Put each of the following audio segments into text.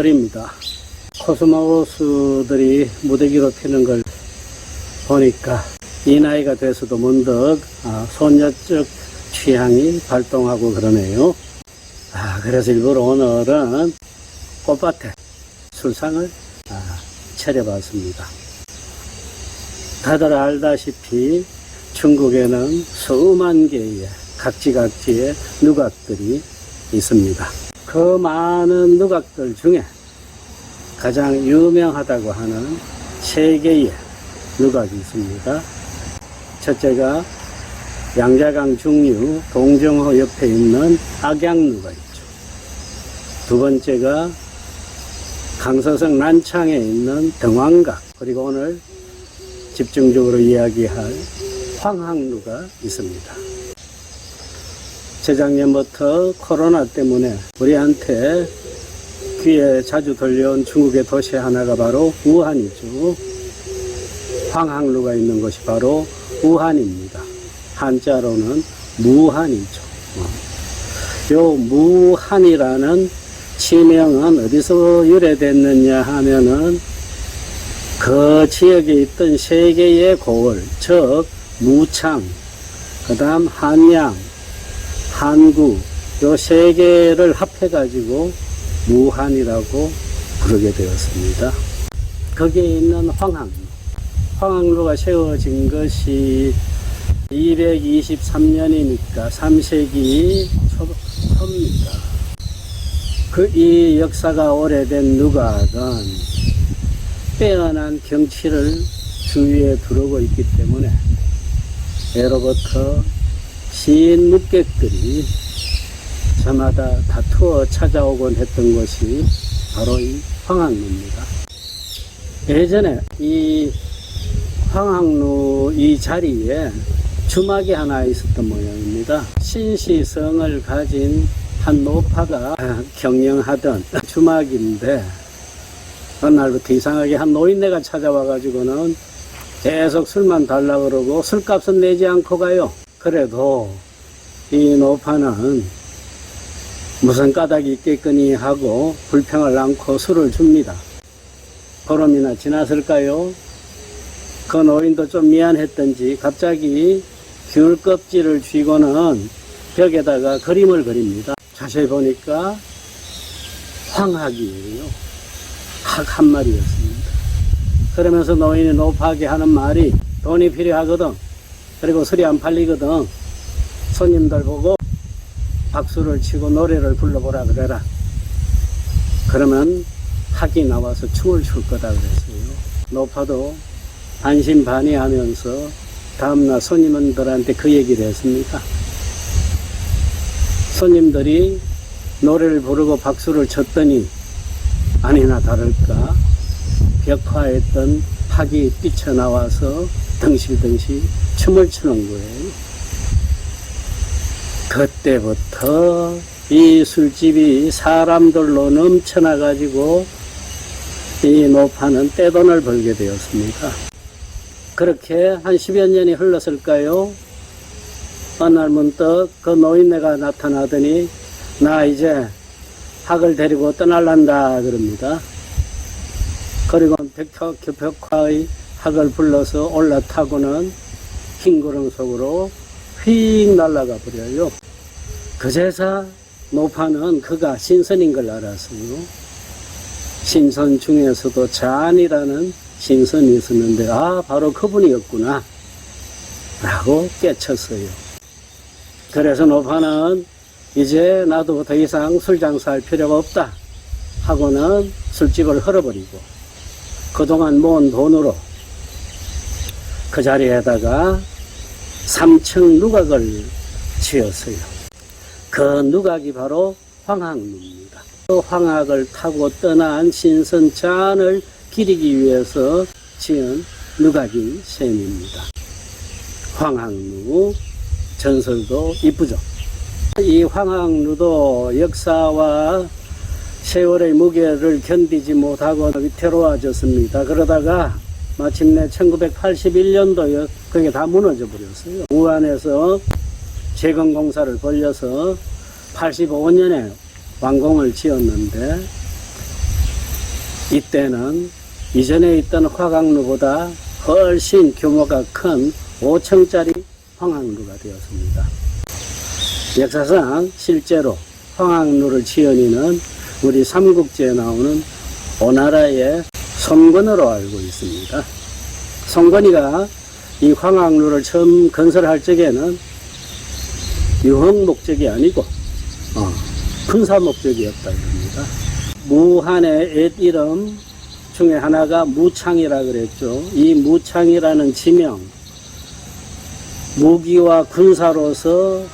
가을입니다. 코스모스들이 무더기로 피는 걸 보니까 이 나이가 돼서도 문득 소녀적 취향이 발동하고 그러네요. 그래서 일부러 오늘은 꽃밭에 술상을 차려봤습니다. 다들 알다시피 중국에는 수만 개의 각지의 누각들이 있습니다. 그 많은 누각들 중에 가장 유명하다고 하는 세 개의 누각이 있습니다. 첫째가 양자강 중류 동정호 옆에 있는 악양누각이죠. 두 번째가 강서성 난창에 있는 등왕각, 그리고 오늘 집중적으로 이야기할 황학루가 있습니다. 재작년부터 코로나 때문에 우리한테 귀에 자주 들려온 중국의 도시 하나가 바로 우한이죠. 황학루가 있는 것이 바로 우한입니다. 한자로는 무한이죠. 요 무한이라는 지명은 어디서 유래됐느냐 하면은 그 지역에 있던 세 개의 고을, 즉 무창, 그 다음 한양, 한구, 요 세 개를 합해가지고 무한이라고 부르게 되었습니다. 거기에 있는 황학루가 세워진 것이 223년이니까 3세기 초입니다. 이 역사가 오래된 누각은 빼어난 경치를 주위에 두르고 있기 때문에 예로부터 시인 묵객들이 저마다 다투어 찾아오곤 했던 것이 바로 이 황학루입니다. 예전에 이 황학루 이 자리에 주막이 하나 있었던 모양입니다. 신시성을 가진 한 노파가 경영하던 주막인데 어느 날부터 이상하게 한 노인네가 찾아와 가지고는 계속 술만 달라 그러고 술값은 내지 않고 가요. 그래도 이 노파는 무슨 까닭이 있겠거니 하고 불평을 안고 술을 줍니다. 보름이나 지났을까요? 그 노인도 좀 미안했던지 갑자기 귤 껍질을 쥐고는 벽에다가 그림을 그립니다. 자세히 보니까 황학이에요. 학 한 마리였습니다. 그러면서 노인이 노파하게 하는 말이 돈이 필요하거든. 그리고 술이 안 팔리거든. 손님들 보고 박수를 치고 노래를 불러보라 그래라. 그러면 학이 나와서 춤을 출 거다 그랬어요. 노파도 반신반의하면서 다음날 손님들한테 그 얘기를 했습니다. 손님들이 노래를 부르고 박수를 쳤더니 아니나 다를까 벽화했던 학이 뛰쳐나와서 덩실덩실 춤을 추는 거예요. 그때부터 이 술집이 사람들로 넘쳐나가지고 이 노파는 떼돈을 벌게 되었습니다. 그렇게 한 10여 년이 흘렀을까요? 어느 날 문득 그 노인네가 나타나더니 나 이제 학을 데리고 떠날란다 그럽니다. 그리고 벽화의 학을 불러서 올라타고는 흰 구름 속으로 휙 날아가 버려요. 그제서 노파는 그가 신선인 걸 알았어요. 신선 중에서도 잔이라는 신선이 있었는데 바로 그분이었구나 라고 깨쳤어요. 그래서 노파는 이제 나도 더 이상 술 장사할 필요가 없다 하고는 술집을 헐어버리고 그동안 모은 돈으로 그 자리에다가 3층 누각을 지었어요. 그 누각이 바로 황학루입니다. 그 황학을 타고 떠난 신선잔을 기리기 위해서 지은 누각인 셈입니다. 황학루 전설도 이쁘죠. 이 황학루도 역사와 세월의 무게를 견디지 못하고 위태로워졌습니다. 그러다가 마침내 1981년도에 그게 다 무너져 버렸어요. 우한에서 재건공사를 벌려서 85년에 완공을 지었는데 이때는 이전에 있던 화강루보다 훨씬 규모가 큰 5층짜리 황학루가 되었습니다. 역사상 실제로 황학루를 지은 우리 삼국지에 나오는 오나라의 송건으로 알고 있습니다. 송건이가 이 황학루를 처음 건설할 적에는 유흥 목적이 아니고 군사 목적이었다고 합니다. 무한의 옛 이름 중에 하나가 무창이라 그랬죠. 이 무창이라는 지명, 무기와 군사로서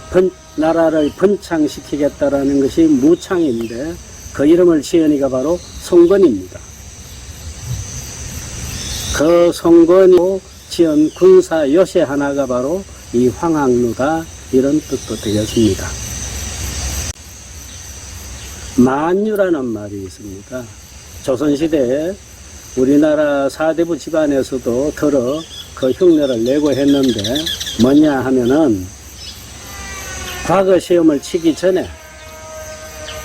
나라를 번창시키겠다라는 것이 무창인데 그 이름을 지은 이가 바로 송건입니다. 그 송건이 지은 군사 요새 하나가 바로 이 황학루다, 이런 뜻도 되겠습니다. 만유라는 말이 있습니다. 조선시대에 우리나라 사대부 집안에서도 들어 그 흉내를 내고 했는데 뭐냐 하면은 과거 시험을 치기 전에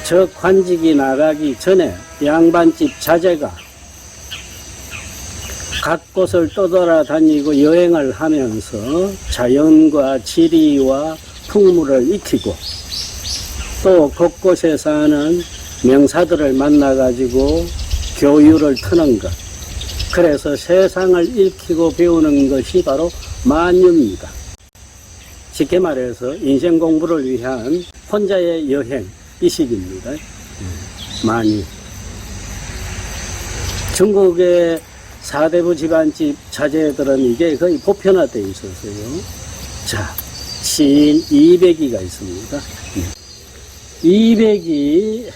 저 관직이 나가기 전에 양반집 자제가 각 곳을 떠돌아다니고 여행을 하면서 자연과 지리와 풍물을 익히고 또 곳곳에 사는 명사들을 만나가지고 교유를 트는 것, 그래서 세상을 읽히고 배우는 것이 바로 만유입니다. 쉽게 말해서 인생 공부를 위한 혼자의 여행, 이식입니다. 만유. 중국의 사대부 집안집 자제들은 이게 거의 보편화되어 있었어요. 자, 시인 이백이가 있습니다. 이백이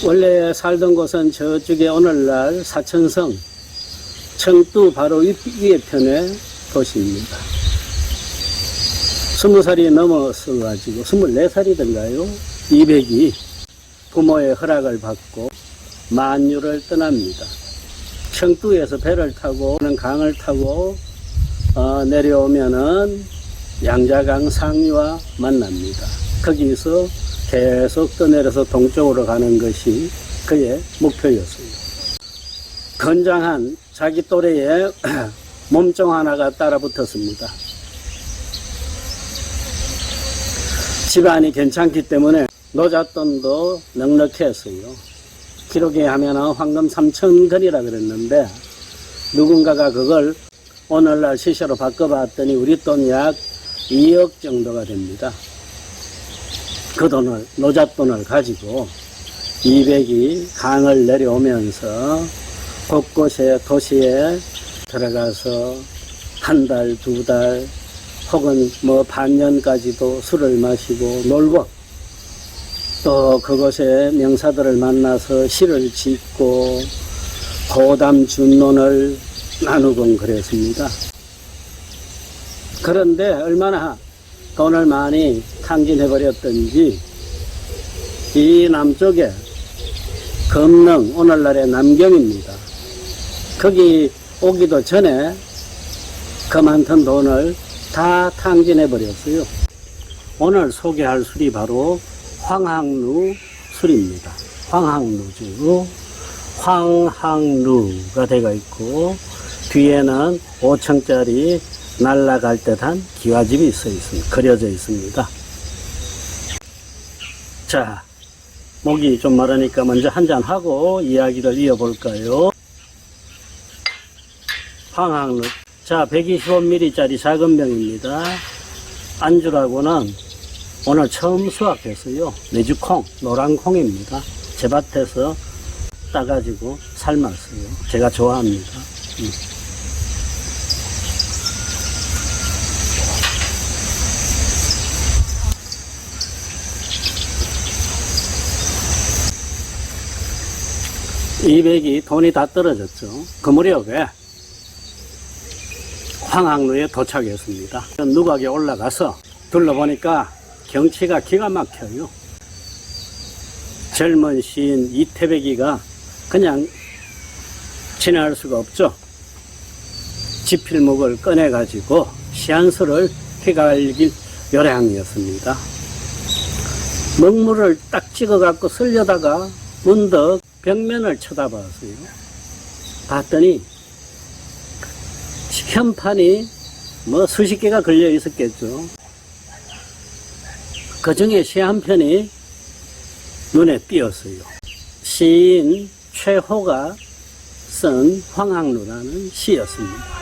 원래 살던 곳은 저쪽에 오늘날 사천성, 청두 바로 위에 편의 도시입니다. 20살이 넘었어가지고 24살이던가요? 이백이 부모의 허락을 받고 만유를 떠납니다. 청두에서 배를 타고 강을 타고 내려오면은 양자강 상류와 만납니다. 거기서 계속 떠내려서 동쪽으로 가는 것이 그의 목표였어요. 건장한 자기 또래의 몸종 하나가 따라붙었습니다. 집안이 괜찮기 때문에 노잣돈도 넉넉했어요. 기록에 하면 황금 3,000근이라 그랬는데 누군가가 그걸 오늘날 시세로 바꿔봤더니 우리 돈 약 2억 정도가 됩니다. 그 돈을, 노잣돈을 가지고 이백이 강을 내려오면서 곳곳에 도시에 들어가서 한 달, 두 달 혹은 뭐 반년까지도 술을 마시고 놀고 또 그곳에 명사들을 만나서 시를 짓고 고담 준론을 나누곤 그랬습니다. 그런데 얼마나 돈을 많이 탕진해버렸던지 이 남쪽에 금능, 오늘날의 남경입니다. 거기 오기도 전에 그 많던 돈을 다 탕진해버렸어요. 오늘 소개할 술이 바로 황학루 술입니다. 황학루주, 황학루가 되어 있고 뒤에는 5층짜리 날아갈 듯한 기와집이 그려져 있습니다. 자, 목이 좀 마르니까 먼저 한잔하고 이야기를 이어볼까요? 황학루. 자, 125ml짜리 작은 병입니다. 안주라고는 오늘 처음 수확했어요. 메주콩, 노란콩입니다. 제 밭에서 따가지고 삶았어요. 제가 좋아합니다. 200이 돈이 다 떨어졌죠. 그 무렵에 황학루에 도착했습니다. 누각에 올라가서 둘러보니까 경치가 기가 막혀요. 젊은 시인 이태백이가 그냥 지나갈 수가 없죠. 지필목을 꺼내가지고 시한수를 휘갈길 요량이었습니다. 먹물을 딱 찍어갖고 쓸려다가 문득 벽면을 쳐다봤어요. 봤더니 현판이 뭐 수십 개가 걸려 있었겠죠. 그 중에 시 한 편이 눈에 띄었어요. 시인 최호가 쓴 황학루라는 시였습니다.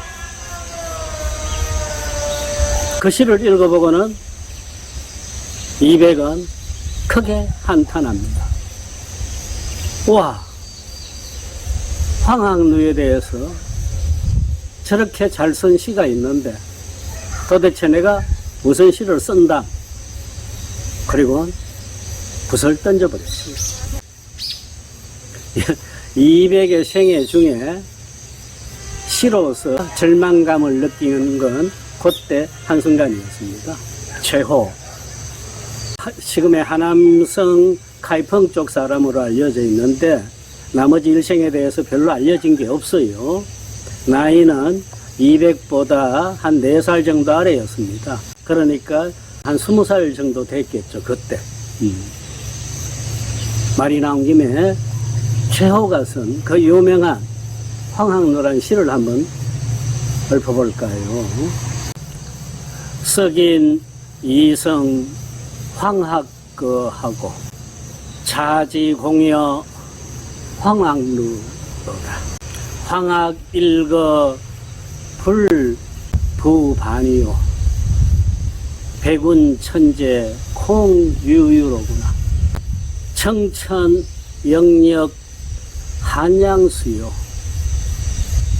그 시를 읽어보고는 이백은 크게 한탄합니다. 와, 황학루에 대해서 저렇게 잘 쓴 시가 있는데 도대체 내가 무슨 시를 쓴다. 그리고 붓을 던져버렸어요. 이백의 생애 중에 시로서 절망감을 느끼는 건 그때 한순간이었습니다. 최호, 지금의 하남성 카이펑 쪽 사람으로 알려져 있는데 나머지 일생에 대해서 별로 알려진 게 없어요. 나이는 200보다 한 4살 정도 아래였습니다. 그러니까 한 20살 정도 됐겠죠, 그때. 말이 나온 김에 최호가 쓴 그 유명한 황학루란 시를 한번 읊어볼까요? 썩인 이성 황학거하고 자지공여 황학루로다. 황학일거 불부반이요 백운천재 콩유유로구나. 청천영력 한양수요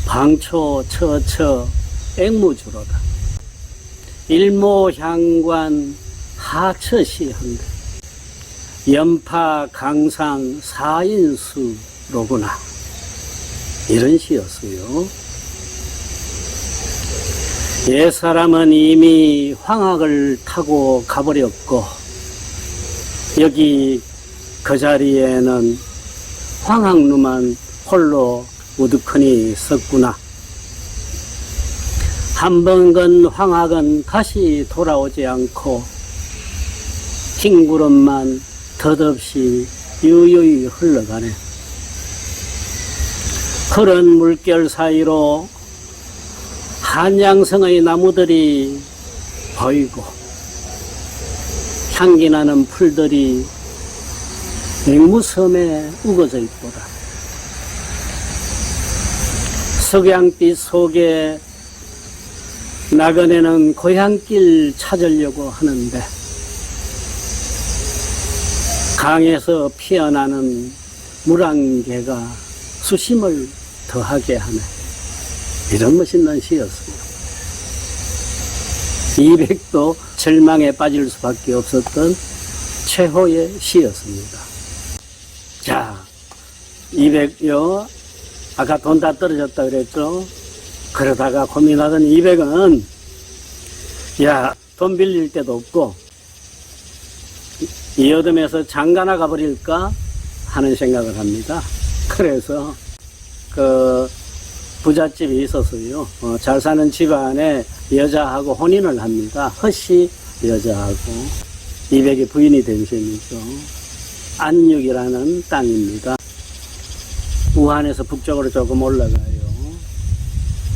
방초처처 앵무주로다. 일모향관 하처시한데 연파강상 사인수로구나. 이런 시였어요. 옛사람은 이미 황학을 타고 가버렸고 여기 그 자리에는 황학루만 홀로 우두커니 섰구나. 한 번 건 황학은 다시 돌아오지 않고 흰 구름만 덧없이 유유히 흘러가네. 그런 물결 사이로 한양성의 나무들이 보이고 향기나는 풀들이 맹무섬에 우거져 있도다. 석양빛 속에 나그네는 고향길 찾으려고 하는데 강에서 피어나는 물안개가 수심을 더하게 하네. 이런 멋있는 시였어요. 이백도 절망에 빠질 수밖에 없었던 최호의 시였습니다. 자, 이백요, 아까 돈 다 떨어졌다 그랬죠? 그러다가 고민하던 이백은, 야, 돈 빌릴 데도 없고, 이 어둠에서 장가나 가버릴까 하는 생각을 합니다. 그래서, 부잣집이 있었어요. 잘 사는 집안에 여자하고 혼인을 합니다. 허씨 여자하고. 이백의 부인이 된 셈이죠. 안육이라는 땅입니다. 우한에서 북쪽으로 조금 올라가요.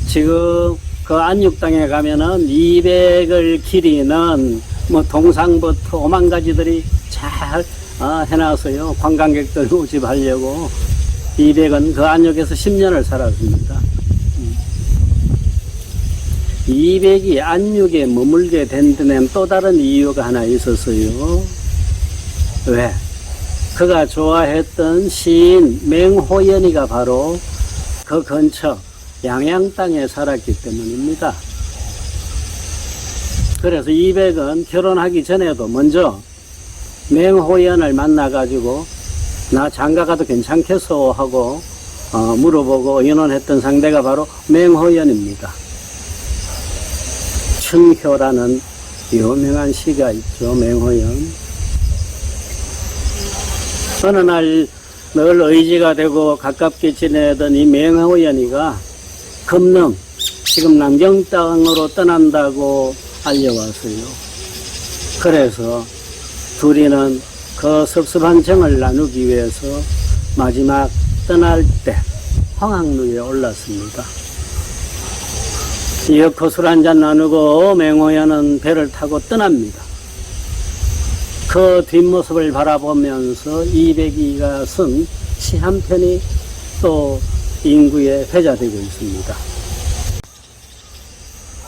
지금 그 안육 땅에 가면은 200을 기리는 뭐 동상부터 오만 가지들이 잘 해놨어요. 관광객들 모집하려고. 200은 그 안육에서 10년을 살았습니다. 200이 안육에 머물게 된 데는 또 다른 이유가 하나 있었어요. 왜? 그가 좋아했던 시인 맹호연이가 바로 그 근처 양양 땅에 살았기 때문입니다. 그래서 200은 결혼하기 전에도 먼저 맹호연을 만나가지고 나 장가 가도 괜찮겠소 하고 물어보고 의논했던 상대가 바로 맹호연입니다. 춘효라는 유명한 시가 있죠. 맹호연. 어느 날 늘 의지가 되고 가깝게 지내던 이 맹호연이가 금능, 지금 남경 땅으로 떠난다고 알려왔어요. 그래서 둘이는 그 섭섭한 정을 나누기 위해서 마지막 떠날 때 황학루에 올랐습니다. 이어코 술 한잔 나누고 맹호연은 배를 타고 떠납니다. 그 뒷모습을 바라보면서 이백이가 쓴 시 한 편이 또 인구에 회자되고 있습니다.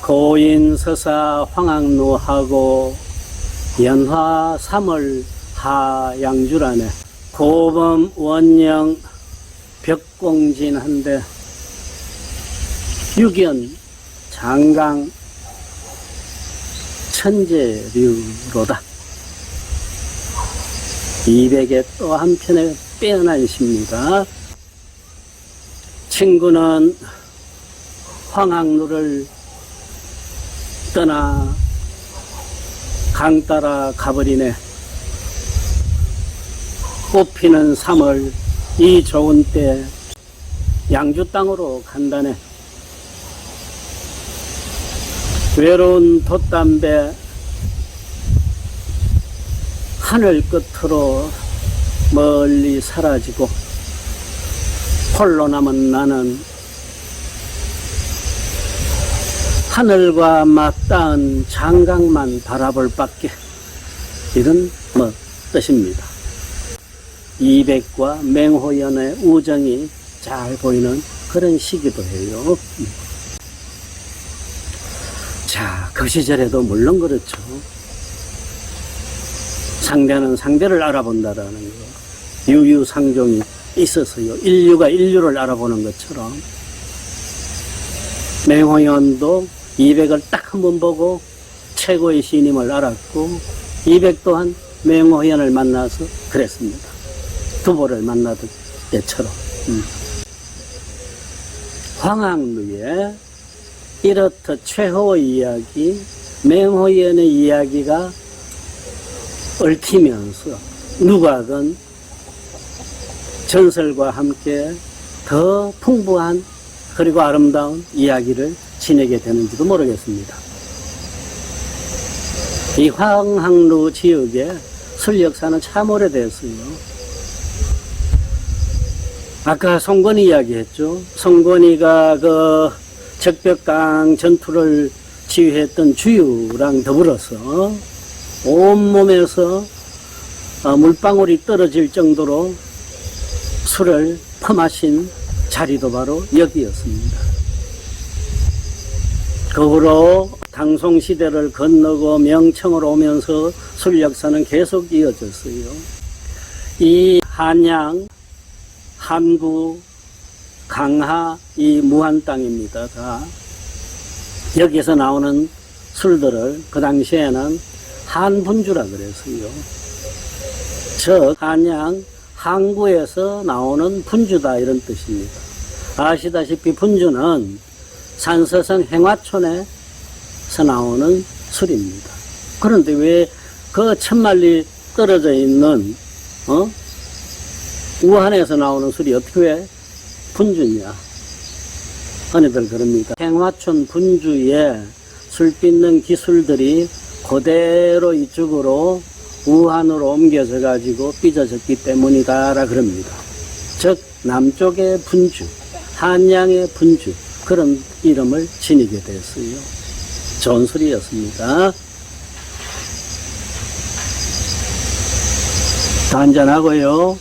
고인서사 황학루하고 연화 3월 하양주란에 고범 원령 벽공진한데 육연 장강 천재류로다. 200의 또 한편의 빼어난 시입니다. 친구는 황학루를 떠나 강 따라 가버리네. 꽃피는 3월 이 좋은 때 양주 땅으로 간다네. 외로운 돛담배 하늘 끝으로 멀리 사라지고 홀로 남은 나는 하늘과 맞닿은 장강만 바라볼 밖에. 이런 뜻입니다. 이백과 맹호연의 우정이 잘 보이는 그런 시기도 해요. 자, 그 시절에도 물론 그렇죠. 상대는 상대를 알아본다라는 거. 유유상종이 있었어요. 인류가 인류를 알아보는 것처럼. 맹호연도 이백을 딱 한 번 보고 최고의 시인임을 알았고, 이백 또한 맹호연을 만나서 그랬습니다. 두보를 만나던 때처럼. 황학루의 이렇듯 최호의 이야기, 맹호연의 이야기가 얽히면서 누가건 전설과 함께 더 풍부한 그리고 아름다운 이야기를 지내게 되는지도 모르겠습니다. 이 황학루 지역의 술 역사는 참 오래됐어요. 아까 송건이 이야기했죠. 송건이가 그 적벽강 전투를 지휘했던 주유랑 더불어서 온몸에서 물방울이 떨어질 정도로 술을 퍼마신 자리도 바로 여기였습니다. 그 후로 당송시대를 건너고 명청으로 오면서 술 역사는 계속 이어졌어요. 이 한양, 한구, 강하, 이 무한 땅입니다. 다 여기에서 나오는 술들을 그 당시에는 한분주라 그랬어요. 즉 한양, 항구에서 나오는 분주다 이런 뜻입니다. 아시다시피 분주는 산서성 행화촌에서 나오는 술입니다. 그런데 왜 그 1000마리 떨어져 있는 우한에서 나오는 술이 어떻게 왜 분주냐? 흔히들 그럽니다. 행화촌 분주에 술 빚는 기술들이 그대로 이쪽으로 우한으로 옮겨져 가지고 빚어졌기 때문이다라 그럽니다. 즉 남쪽의 분주, 한양의 분주 그런 이름을 지니게 됐어요. 좋은 술이었습니다. 한잔하고요.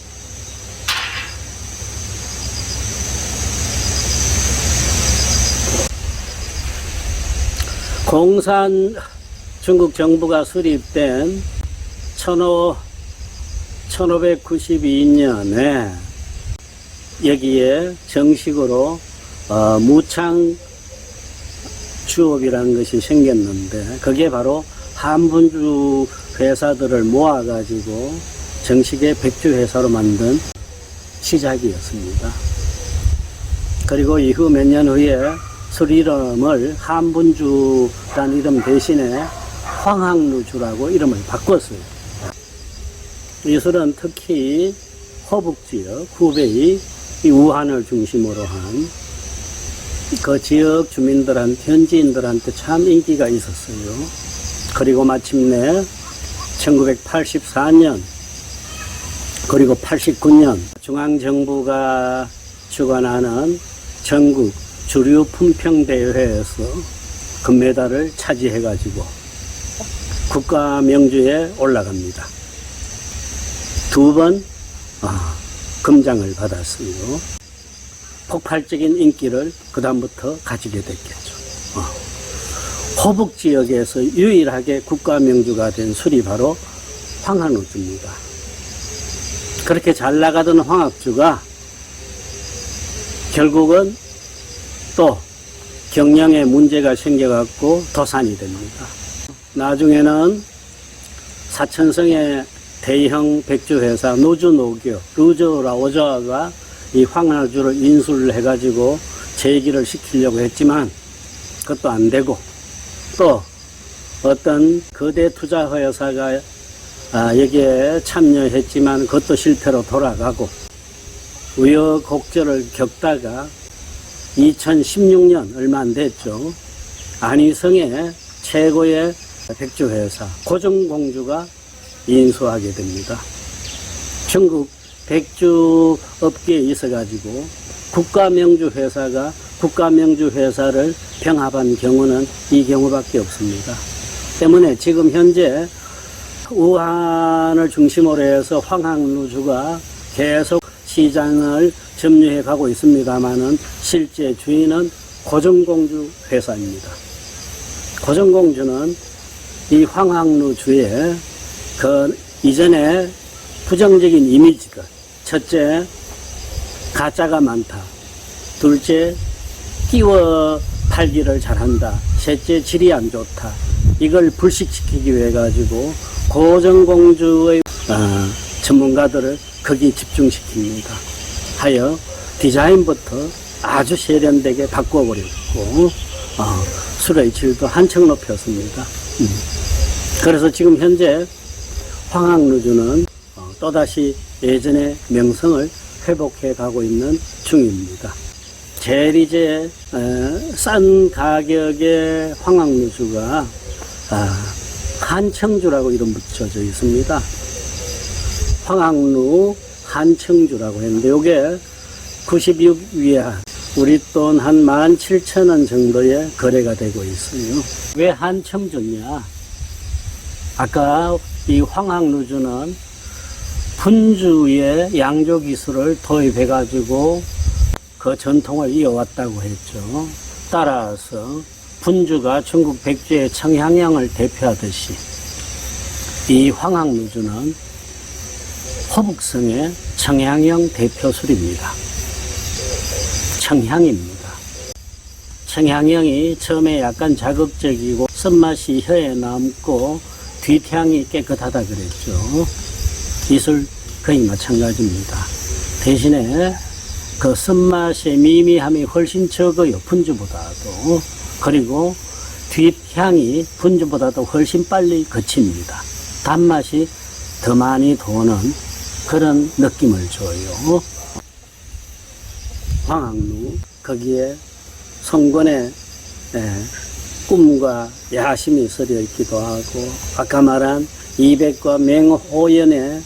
공산 중국 정부가 수립된 1592년에 여기에 정식으로 무창 주업이라는 것이 생겼는데 그게 바로 한분주 회사들을 모아가지고 정식의 백주 회사로 만든 시작이었습니다. 그리고 이후 몇 년 후에 술 이름을 한분주란 이름 대신에 황학루주라고 이름을 바꿨어요. 이 술은 특히 호북지역, 후베이, 이 우한을 중심으로 한 그 지역 주민들한테, 현지인들한테 참 인기가 있었어요. 그리고 마침내 1984년 그리고 89년 중앙정부가 주관하는 전국 주류 품평대회에서 금메달을 차지해가지고 국가 명주에 올라갑니다. 2번 금장을 받았으며 폭발적인 인기를 그 다음부터 가지게 됐겠죠. 호북 지역에서 유일하게 국가 명주가 된 술이 바로 황학루주입니다. 그렇게 잘 나가던 황학주가 결국은 또 경영에 문제가 생겨갖고 도산이 됩니다. 나중에는 사천성의 대형 백주회사 노주노교 루저라오저가 이 황학주를 인수를 해가지고 재기를 시키려고 했지만 그것도 안 되고, 또 어떤 거대 투자회사가 여기에 참여했지만 그것도 실패로 돌아가고, 우여곡절을 겪다가 2016년 얼마 안 됐죠. 안희성의 최고의 백주회사 고정공주가 인수하게 됩니다. 중국 백주 업계에 있어가지고 국가명주회사가 국가명주회사를 병합한 경우는 이 경우밖에 없습니다. 때문에 지금 현재 우한을 중심으로 해서 황학루주가 계속 시장을 점유해 가고 있습니다만은 실제 주인은 고정공주 회사입니다. 고정공주는 이 황학루주의 그 이전에 부정적인 이미지들, 첫째 가짜가 많다, 둘째 끼워 팔기를 잘한다, 셋째 질이 안 좋다, 이걸 불식시키기 위해 가지고 고정공주의 전문가들을 거기 집중시킵니다. 하여 디자인부터 아주 세련되게 바꿔버렸고 술의 질도 한층 높였습니다. 그래서 지금 현재 황학루주는 또다시 예전의 명성을 회복해 가고 있는 중입니다. 제일 이제 싼 가격의 황학루주가 한청주라고 이름 붙여져 있습니다. 황학루 한청주라고 했는데 이게 96위안, 우리 돈 한 17,000원 정도에 거래가 되고 있어요. 왜 한청주냐? 아까 이 황학루주는 분주의 양조 기술을 도입해 가지고 그 전통을 이어왔다고 했죠. 따라서 분주가 중국 백주의 청향향을 대표하듯이 이 황학루주는 호북성의 청향형 대표술입니다. 청향입니다. 청향형이 처음에 약간 자극적이고 쓴맛이 혀에 남고 뒷향이 깨끗하다 그랬죠. 이술 거의 마찬가지입니다. 대신에 그 쓴맛의 미미함이 훨씬 적어요. 분주보다도. 그리고 뒷향이 분주보다도 훨씬 빨리 거칩니다. 단맛이 더 많이 도는 그런 느낌을 줘요. 황학루, 거기에 송건의 꿈과 야심이 서려 있기도 하고, 아까 말한 이백과 맹호연의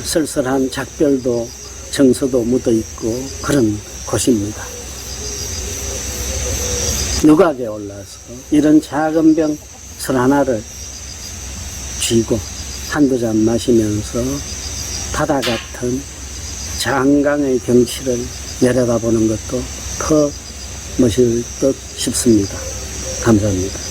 쓸쓸한 작별도 정서도 묻어 있고 그런 곳입니다. 누각에 올라서 이런 작은 병 술 하나를 쥐고 한두 잔 마시면서 바다 같은 장강의 경치를 내려다보는 것도 더 멋있을 듯 싶습니다. 감사합니다.